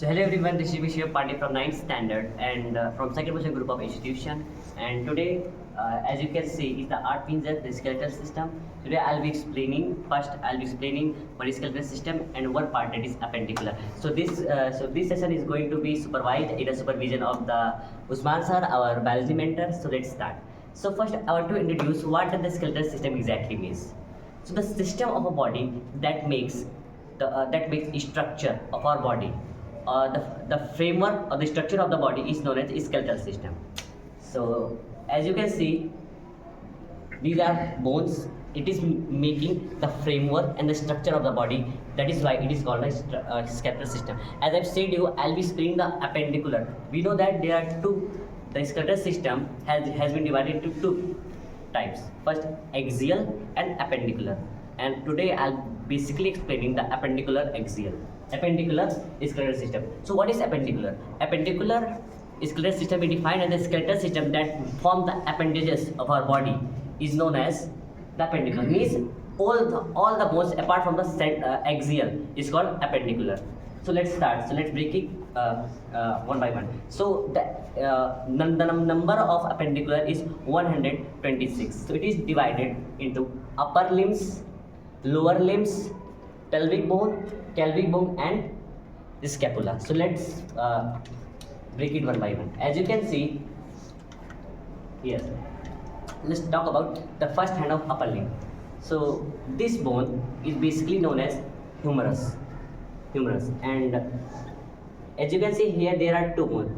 So hello everyone, this is Vishnu Pandey from 9th standard and from Sankat Mochan group of institution. And today, as you can see, is the art pincer, the skeletal system. Today I'll be explaining. First, I'll be explaining what is skeletal system and one part that is appendicular. So this session is going to be supervised in the supervision of the Usman sir, our biology mentor. So let's start. So first, I want to introduce what the skeletal system exactly means. So the system of a body that makes the structure of our body. The framework or the structure of the body is known as skeletal system. So as you can see, these are bones. It is making the framework and the structure of the body. That is why it is called a skeletal system. As I've said you, I'll be explaining the appendicular. We know that there are two. The skeletal system has been divided into two types. First, axial and appendicular. And today I'll basically explaining the appendicular axial. Appendicular skeletal system. So what is appendicular? Appendicular skeletal system is defined as the skeletal system that form the appendages of our body is known as the appendicular. Means all the bones apart from the axial is called appendicular. So let's start. So let's break it one by one. So the number of appendicular is 126. So it is divided into upper limbs, lower limbs, pelvic bone, and scapula. So let's break it one by one. As you can see here, let's talk about the first hand of upper limb. So this bone is basically known as humerus, and as you can see here, there are two bones.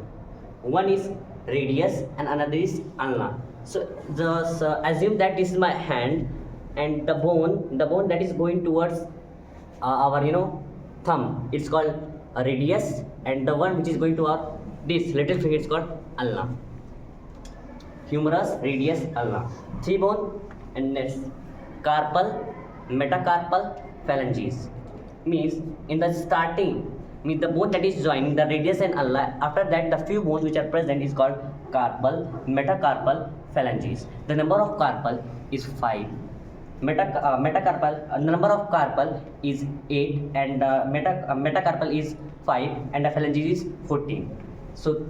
One is radius and another is ulna. So just assume that this is my hand, and the bone that is going towards our thumb, it's called a radius, and the one which is going to our this little finger is called ulna. Humerus, radius, ulna. Three bone, and next carpal, metacarpal, phalanges. Means in the starting, means the bone that is joining the radius and ulna. After that, the few bones which are present is called carpal, metacarpal, phalanges. The number of carpal is 5. Metacarpal, the number of carpal is 8, and metacarpal is 5, and the phalanges is 14. So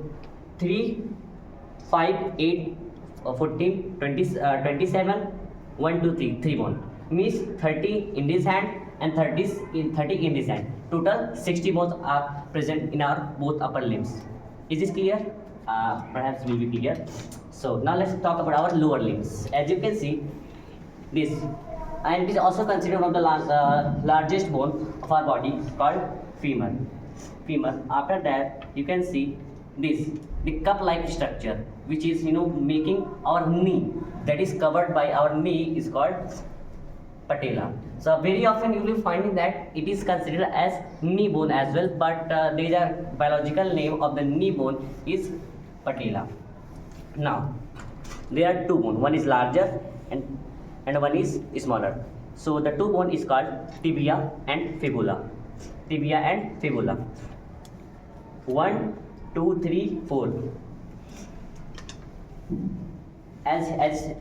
3, 5, 8, 14, 20, 27, 1, 2, 3, 3 bone. Means 30 in this hand and 30 in this hand. Total 60 bones are present in our both upper limbs. Is this clear? Perhaps will be clear. So now let's talk about our lower limbs. As you can see, this, and it is also considered one of the largest bone of our body called femur. After that, you can see this, the cup-like structure, which is making our knee, that is covered by our knee, is called patella. So very often you will find that it is considered as knee bone as well, but there is a biological name of the knee bone is patella. Now there are two bones. One is larger and one is smaller. So the two bone is called tibia and fibula. 1, 2, 3, 4. As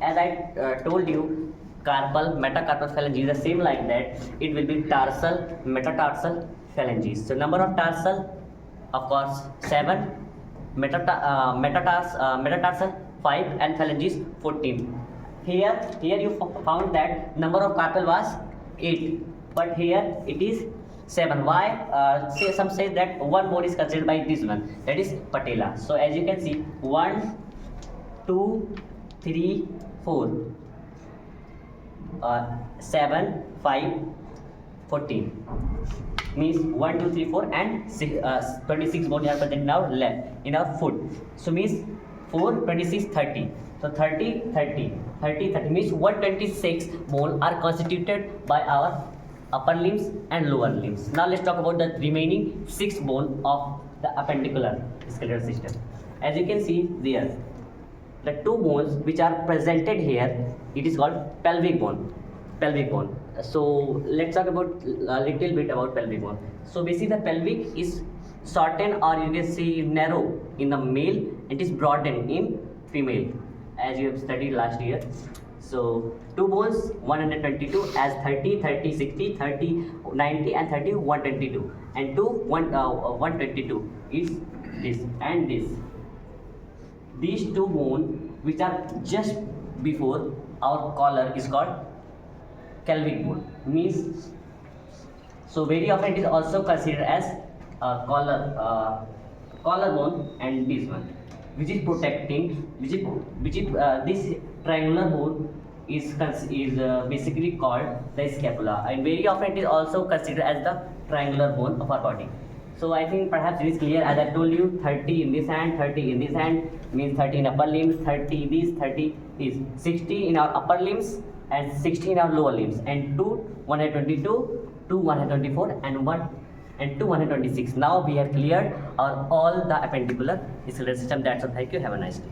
I told you, carpal, metacarpal, phalanges the same like that. It will be tarsal, metatarsal, phalanges. So number of tarsal, of course, 7. Metatarsal 5, and phalanges 14. Here you found that number of carpal was 8, but here it is 7. Why? Some say that one bone is considered by this one, that is patella. So as you can see, 1, 2, 3, 4, 7, 5, 14. Means 1, 2, 3, 4, and 26 bones are present in our left, in our foot. So means 4, 26, 30. So 30 means 126 bones are constituted by our upper limbs and lower limbs. Now let's talk about the remaining 6 bones of the appendicular skeletal system. As you can see there, the 2 bones which are presented here, it is called pelvic bone. So let's talk about a little bit about pelvic bone. So basically the pelvic is shortened, or you can see narrow in the male, it is broadened in female, as you have studied last year. So 2 bones 122 as 30, 30, 60, 30, 90 and 30 122 and 122 is this and this. These two bones which are just before our collar is called pelvic bone. Means so very often it is also considered as collarbone and this one, which is protecting, this triangular bone is basically called the scapula, and very often it is also considered as the triangular bone of our body. So I think perhaps it is clear, as I told you, 30 in this hand, 30 in this hand, means 30 in upper limbs, 30 this, 30 is 60 in our upper limbs and 60 in our lower limbs, and 2 122, 2 124 and 1 and 2 126. Now we have cleared all the appendicular skeletal system. That's all. Thank you. Have a nice day.